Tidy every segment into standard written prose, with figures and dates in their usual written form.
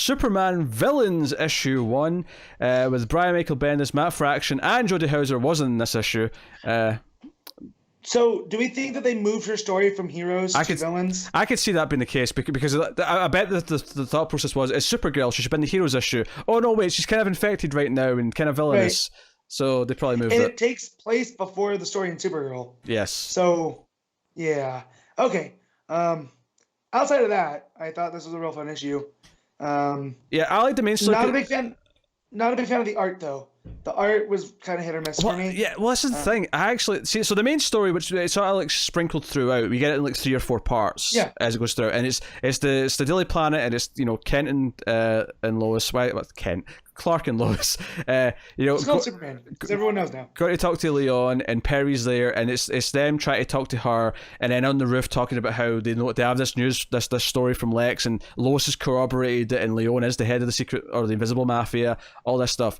Superman Villains issue 1 with Brian Michael Bendis, Matt Fraction, and Jodie Houser was in this issue. So, do we think that they moved her story from heroes to villains? I could see that being the case because I bet that the thought process was, it's Supergirl, she should be in the heroes issue. Oh no, wait, she's kind of infected right now and kind of villainous. Right. So they probably moved it. And it takes place before the story in Supergirl. Yes. So, yeah. Okay. Outside of that, I thought this was a real fun issue. Yeah, I like the main story. Not a big fan of the art, though. The art was kind of hit or miss for me. Yeah, well, this is the thing. I actually see. So the main story, which it's sort of like sprinkled throughout, we get it in like 3 or 4 parts. Yeah. As it goes through, and it's the Daily Planet, and it's Kent and Lois. Why? Kent, Clark and Lois. It's called Superman, because everyone knows now. Got to talk to Leon, and Perry's there, and it's them trying to talk to her, and then on the roof talking about how they have this story from Lex, and Lois has corroborated it, and Leon is the head of the secret or the invisible mafia, all this stuff.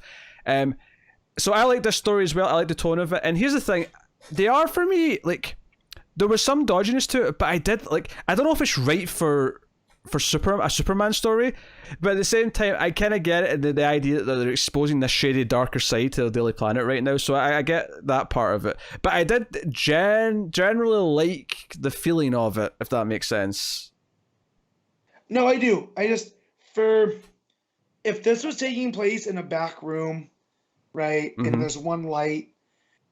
So I like this story as well. I like the tone of it. And here's the thing. They are, for me, like, there was some dodginess to it, but I don't know if it's right for a Superman story, but at the same time, I kind of get it, the idea that they're exposing this shady, darker side to the Daily Planet right now, so I get that part of it. But I did generally like the feeling of it, if that makes sense. No, I do. If this was taking place in a back room, right, and there's one light,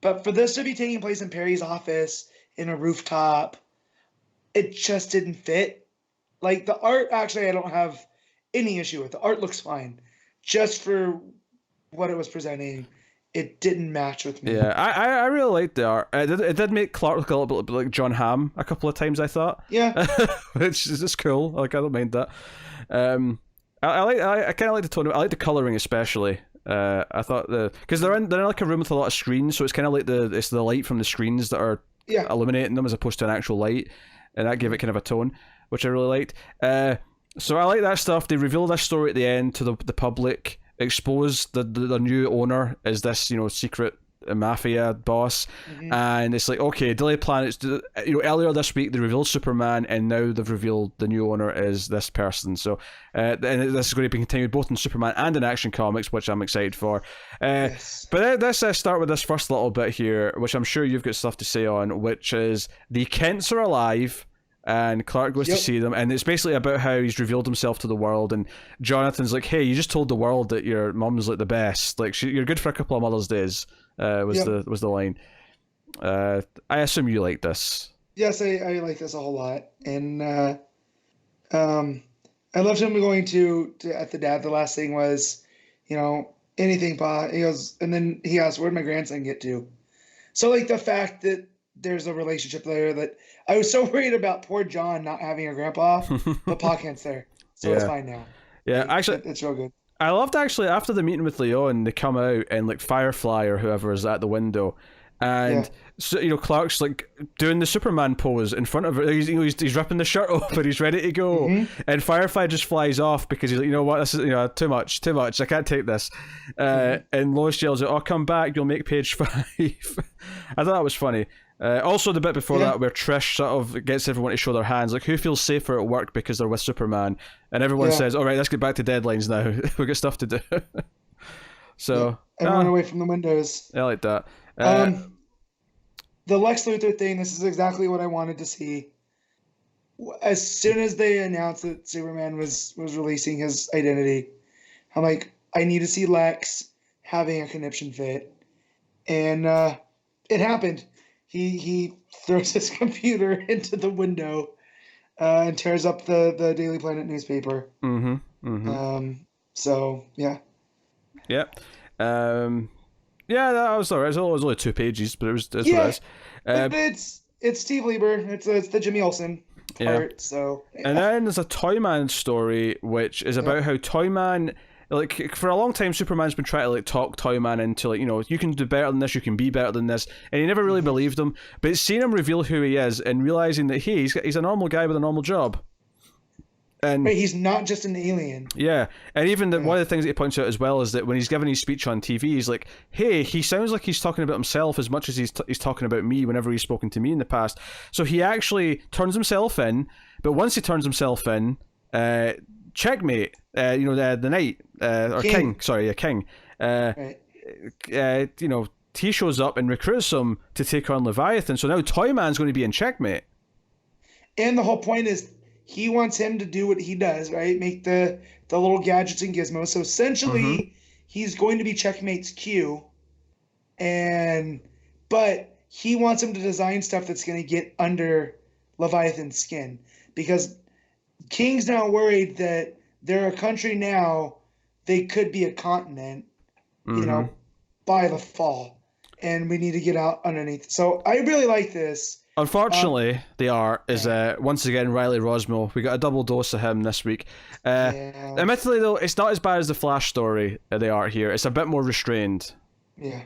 but for this to be taking place in Perry's office, in a rooftop, it just didn't fit. Like, the art, actually, I don't have any issue with. The art looks fine. Just for what it was presenting, it didn't match with me. Yeah, I really liked the art. It did make Clark look a little bit like John Hamm a couple of times, I thought. Yeah. Which is just cool. Like, I don't mind that. I kind of like the tone. I like the coloring especially. I thought because they're in like a room with a lot of screens, so it's kind of like it's the light from the screens that are illuminating them as opposed to an actual light, and that gave it kind of a tone, which I really liked. So I like that stuff. They reveal this story at the end to the public, expose the new owner as this secret mafia boss, and it's like, okay, Daily Planet's earlier this week they revealed Superman, and now they've revealed the new owner is this person. So and this is going to be continued both in Superman and in Action Comics, which I'm excited for. Yes. But let's start with this first little bit here, which I'm sure you've got stuff to say on, which is the Kents are alive, and Clark goes to see them, and it's basically about how he's revealed himself to the world, and Jonathan's like, hey, you just told the world that your mom's like the best, like you're good for a couple of Mother's Days. Was the line. I assume you like this. Yes, I like this a whole lot, and I loved him going to at the dad. The last thing was, anything, Pa. He goes, and then he asked, "Where'd my grandson get to?" So like the fact that there's a relationship there, that I was so worried about poor John not having a grandpa, but Pa Kent's there, so it's fine now. Yeah, actually, it's real good. I loved actually after the meeting with Leon, they come out and like Firefly or whoever is at the window, and so Clark's like doing the Superman pose in front of her. He's ripping the shirt open, he's ready to go, and Firefly just flies off because he's like, you know what, this is too much, I can't take this. And Lois yells out, "Oh, come back, you'll make page 5." I thought that was funny. Also the bit before that where Trish sort of gets everyone to show their hands, like who feels safer at work because they're with Superman, and everyone says, all right, let's get back to deadlines now. We've got stuff to do. So everyone away from the windows. I like that. The Lex Luthor thing, this is exactly what I wanted to see. As soon as they announced that Superman was releasing his identity, I'm like, I need to see Lex having a conniption fit, and it happened. He throws his computer into the window and tears up the Daily Planet newspaper. So yeah. Yeah. That was alright. It was only 2 pages, but it's what it is. It's Steve Lieber. It's the Jimmy Olsen part. So. And then there's a Toyman story, which is about how Toyman, like, for a long time, Superman's been trying to like talk Toyman into like, you can do better than this, you can be better than this, and he never really believed him. But seeing him reveal who he is and realizing that he's a normal guy with a normal job. And he's not just an alien. Yeah, and even one of the things that he points out as well is that when he's giving his speech on TV, he's like, hey, he sounds like he's talking about himself as much as he's talking about me whenever he's spoken to me in the past. So he actually turns himself in, but once he turns himself in, checkmate. The knight or king. Sorry, a king. Right. He shows up and recruits him to take on Leviathan. So now Toyman's going to be in checkmate. And the whole point is he wants him to do what he does, right? Make the little gadgets and gizmos. So essentially, he's going to be Checkmate's Q, but he wants him to design stuff that's going to get under Leviathan's skin, because King's now worried that they're a country now, they could be a continent, by the fall, and we need to get out underneath. So I really like this. Unfortunately, the art is once again Riley Rosmo. We got a double dose of him this week. Admittedly, though, it's not as bad as the Flash story. The art here, it's a bit more restrained. Yeah.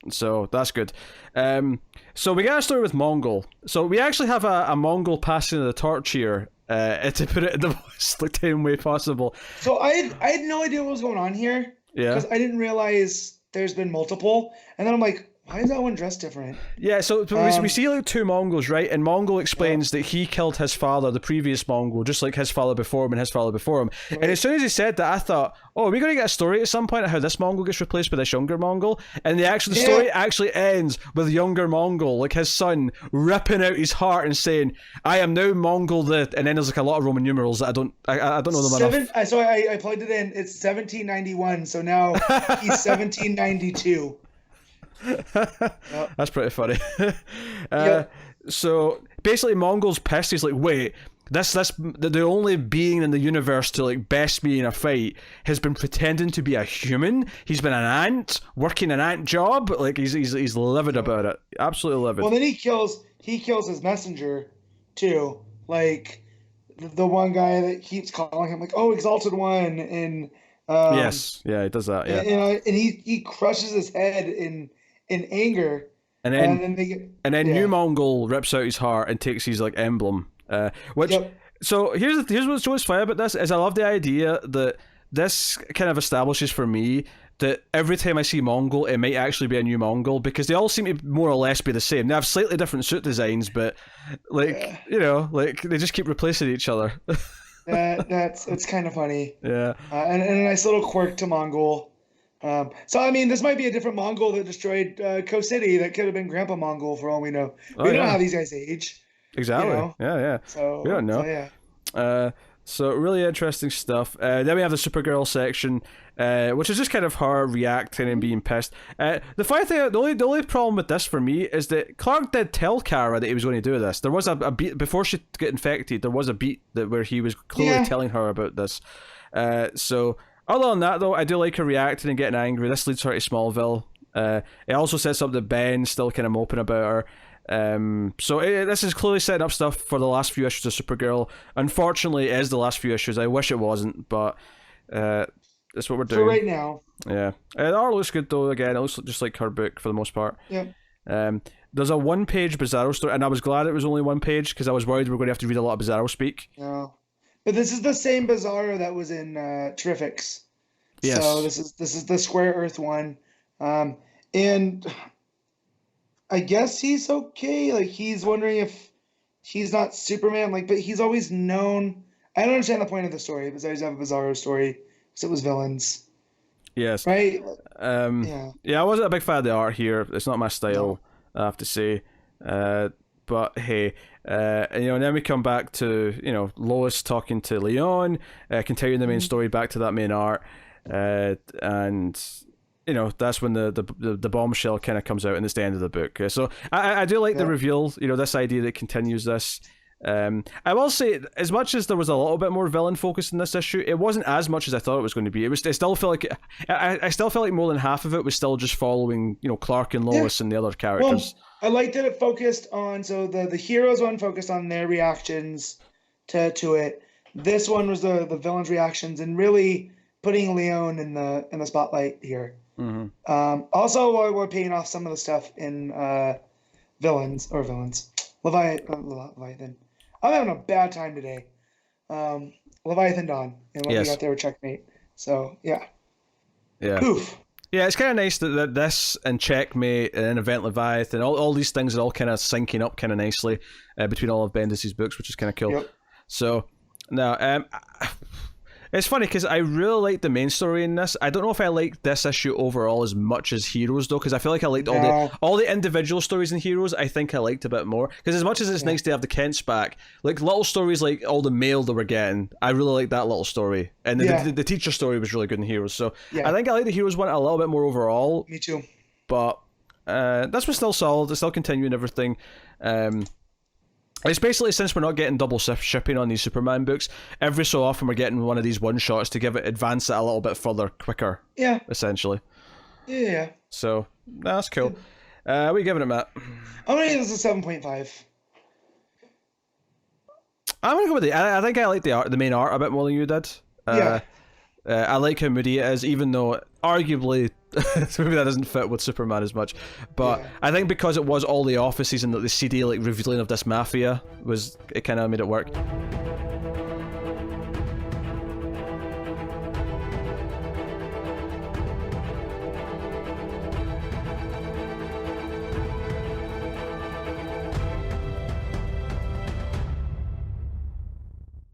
So that's good. So we got a story with Mongol. So we actually have a Mongol passing the torch here, to put it in the most tame way possible. So I had no idea what was going on here. Yeah. Because I didn't realize there's been multiple, and then I'm like, why is that one dressed different? Yeah, so we see like two Mongols, right? And Mongol explains that he killed his father, the previous Mongol, just like his father before him and his father before him. Right. And as soon as he said that, I thought, are we going to get a story at some point of how this Mongol gets replaced by this younger Mongol? And the story actually ends with younger Mongol, like his son, ripping out his heart and saying, I am now Mongol and then there's like a lot of Roman numerals that I don't know them enough. So I plugged it in. It's 1791, so now he's 1792. That's pretty funny. So basically Mongol's pissed. He's like, wait, the only being in the universe to like best me in a fight has been pretending to be a human. He's been an ant working an ant job. Like he's livid about it. Absolutely livid. Well, then he kills his messenger too, like the one guy that keeps calling him like, oh, Exalted One, and yes, yeah, he does that. Yeah, and he crushes his head in anger, and then New Mongol rips out his heart and takes his like emblem, So here's what's so funny about this is I love the idea that this kind of establishes for me that every time I see Mongol, it might actually be a new Mongol, because they all seem to more or less be the same. They have slightly different suit designs, but like they just keep replacing each other. It's kind of funny. Yeah, and a nice little quirk to Mongol. So I mean, this might be a different Mongol that destroyed Coast City. That could have been Grandpa Mongol for all we know. We don't know how these guys age. Exactly. Yeah. So we don't know. So, yeah. So really interesting stuff. Then we have the Supergirl section, which is just kind of her reacting and being pissed. The funny thing, the only problem with this for me is that Clark did tell Kara that he was going to do this. There was a beat before she got infected. There was a beat where he was clearly telling her about this. So other than that, though, I do like her reacting and getting angry. This leads her to Smallville. It also sets up that Ben's still kind of moping about her. So this is clearly setting up stuff for the last few issues of Supergirl. Unfortunately, it is the last few issues. I wish it wasn't, but that's what we're doing for right now. Yeah, the art looks good though. Again, it looks just like her book for the most part. Yeah. There's a one-page Bizarro story, and I was glad it was only one page because I was worried we were going to have to read a lot of Bizarro speak. No, but this is the same Bizarro that was in Terrifics. Yes. So this is the Square Earth one, and I guess he's okay. Like, he's wondering if he's not Superman. Like, but he's always known. I don't understand the point of the story. Besides, have a Bizarro story because it was villains. Yes. Right. Yeah. I wasn't a big fan of the art here. It's not my style, I have to say. But hey, and then we come back to Lois talking to Leon, continuing the main story back to that main art, and. That's when the bombshell kind of comes out, and it's the end of the book. So I do like the reveal. This idea that continues this. I will say, as much as there was a little bit more villain focus in this issue, it wasn't as much as I thought it was going to be. I still felt like I still felt like more than half of it was still just following Clark and Lois and the other characters. Well, I liked that it focused on the heroes one focused on their reactions to it. This one was the villains' reactions and really putting Leon in the spotlight here. Mm-hmm. Also, we're paying off some of the stuff in villains. Leviathan. I'm having a bad time today. Leviathan Dawn, and when we got there with Checkmate. So yeah. Poof. Yeah, it's kind of nice that this and Checkmate and Event Leviathan, all these things are all kind of syncing up kind of nicely between all of Bendis' books, which is kind of cool. Yep. So now, It's funny because I really like the main story in this. I don't know if I like this issue overall as much as Heroes though, because I feel like I liked all the individual stories in Heroes. I think I liked a bit more because as much as it's nice to have the Kents back, like little stories like all the mail that we're getting, I really like that little story, and the teacher story was really good in Heroes. So I think I like the Heroes one a little bit more overall. Me too. But this was still solid. It's still continuing everything. It's basically, since we're not getting double shipping on these Superman books, every so often we're getting one of these one shots to advance it a little bit further, quicker. Yeah. Essentially. Yeah. So that's cool. What are you giving it, Matt? I'm gonna give this a 7.5. I'm gonna go with it. I think I like the main art a bit more than you did. I like how moody it is, even though arguably maybe that doesn't fit with Superman as much. But I think because it was all the offices and the CD like revealing of this mafia it kind of made it work.